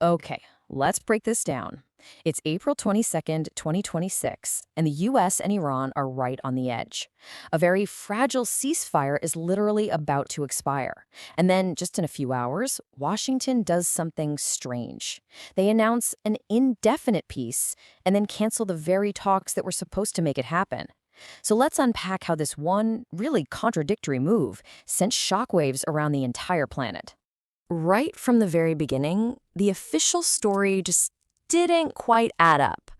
Okay, let's break this down. It's April 22nd, 2026, and the US and Iran are right on the edge. A very fragile ceasefire is literally about to expire. And then, just in a few hours, Washington does something strange. They announce an indefinite peace and then cancel the very talks that were supposed to make it happen. So let's unpack how this one, really contradictory move sent shockwaves around the entire planet. Right from the very beginning, the official story just didn't quite add up.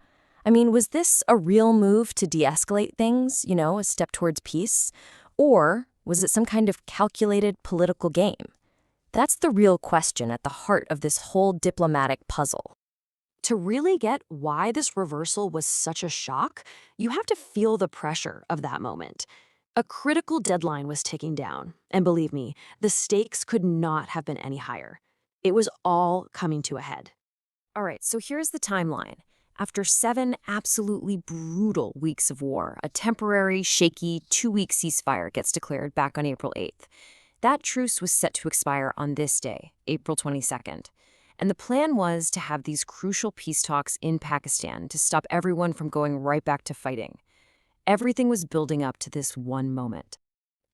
I mean, was this a real move to de escalate things, a step towards peace? Or was it some kind of calculated political game? That's the real question at the heart of this whole diplomatic puzzle. To really get why this reversal was such a shock, you have to feel the pressure of that moment. A critical deadline was ticking down, and believe me, the stakes could not have been any higher. It was all coming to a head. All right, so here's the timeline. After 7 absolutely brutal weeks of war, a temporary, shaky 2-week ceasefire gets declared back on April 8th. That truce was set to expire on this day, April 22nd. And the plan was to have these crucial peace talks in Pakistan to stop everyone from going right back to fighting. Everything was building up to this one moment.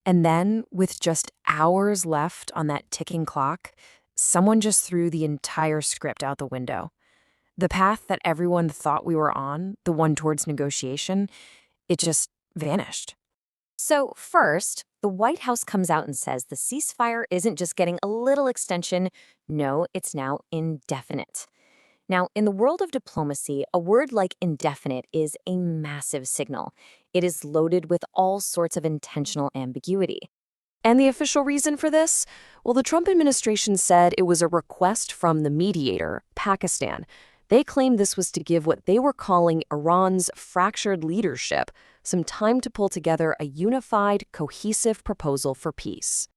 And then, with just hours left on that ticking clock, someone just threw the entire script out the window. The path that everyone thought we were on, the one towards negotiation, it just vanished. So first, the White House comes out and says the ceasefire isn't just getting a little extension. No, it's now indefinite. Now, in the world of diplomacy, a word like indefinite is a massive signal. It is loaded with all sorts of intentional ambiguity. And the official reason for this? Well, the Trump administration said it was a request from the mediator, Pakistan. They claimed this was to give what they were calling Iran's fractured leadership some time to pull together a unified, cohesive proposal for peace.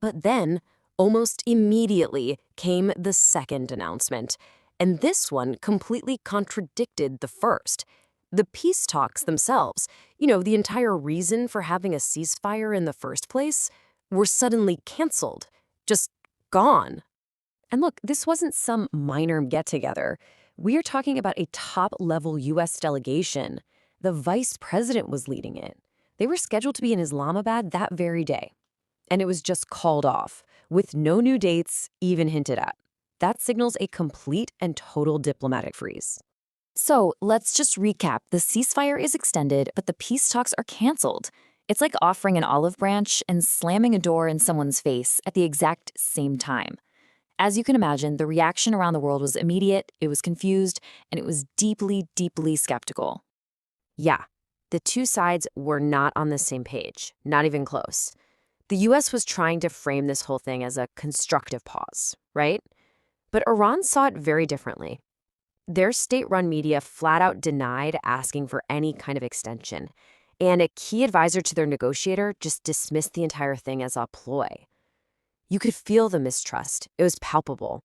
But then, almost immediately, came the second announcement. And this one completely contradicted the first. The peace talks themselves, the entire reason for having a ceasefire in the first place, were suddenly canceled, just gone. And look, this wasn't some minor get-together. We are talking about a top-level U.S. delegation. The vice president was leading it. They were scheduled to be in Islamabad that very day. And it was just called off, with no new dates even hinted at. That signals a complete and total diplomatic freeze. So let's just recap. The ceasefire is extended, but the peace talks are canceled. It's like offering an olive branch and slamming a door in someone's face at the exact same time. As you can imagine, the reaction around the world was immediate, it was confused, and it was deeply, deeply skeptical. Yeah, the two sides were not on the same page, not even close. The US was trying to frame this whole thing as a constructive pause, right? But Iran saw it very differently. Their state-run media flat out denied asking for any kind of extension, and a key advisor to their negotiator just dismissed the entire thing as a ploy. You could feel the mistrust. It was palpable.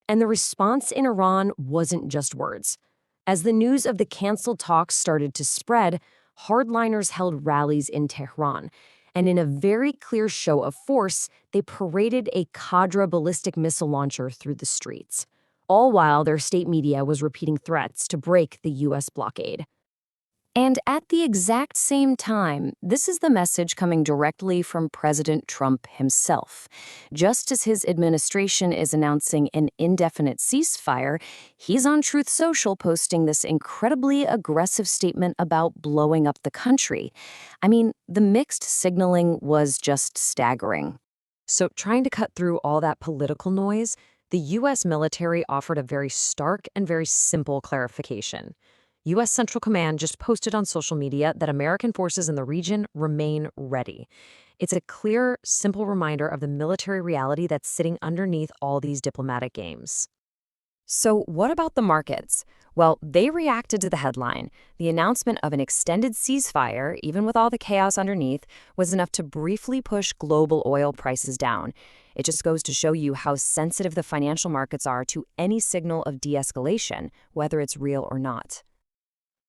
And the response in Iran wasn't just words. As the news of the canceled talks started to spread, hardliners held rallies in Tehran, and in a very clear show of force, they paraded a Qadra ballistic missile launcher through the streets, all while their state media was repeating threats to break the U.S. blockade. And at the exact same time, this is the message coming directly from President Trump himself. Just as his administration is announcing an indefinite ceasefire, he's on Truth Social posting this incredibly aggressive statement about blowing up the country. I mean, the mixed signaling was just staggering. So trying to cut through all that political noise, the U.S. military offered a very stark and very simple clarification. U.S. Central Command just posted on social media that American forces in the region remain ready. It's a clear, simple reminder of the military reality that's sitting underneath all these diplomatic games. So what about the markets? Well, they reacted to the headline. The announcement of an extended ceasefire, even with all the chaos underneath, was enough to briefly push global oil prices down. It just goes to show you how sensitive the financial markets are to any signal of de-escalation, whether it's real or not.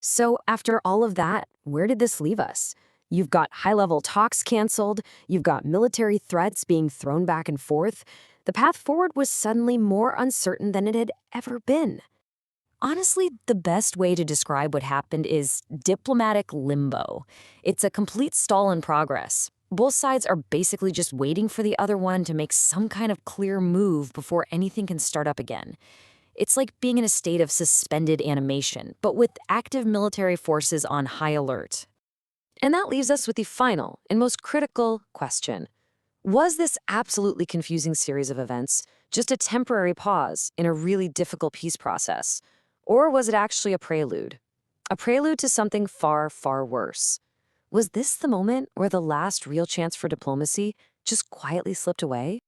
So after all of that, where did this leave us? You've got high-level talks canceled, you've got military threats being thrown back and forth. The path forward was suddenly more uncertain than it had ever been. Honestly, the best way to describe what happened is diplomatic limbo. It's a complete stall in progress. Both sides are basically just waiting for the other one to make some kind of clear move before anything can start up again. It's like being in a state of suspended animation, but with active military forces on high alert. And that leaves us with the final and most critical question. Was this absolutely confusing series of events just a temporary pause in a really difficult peace process? Or was it actually a prelude? A prelude to something far, far worse? Was this the moment where the last real chance for diplomacy just quietly slipped away?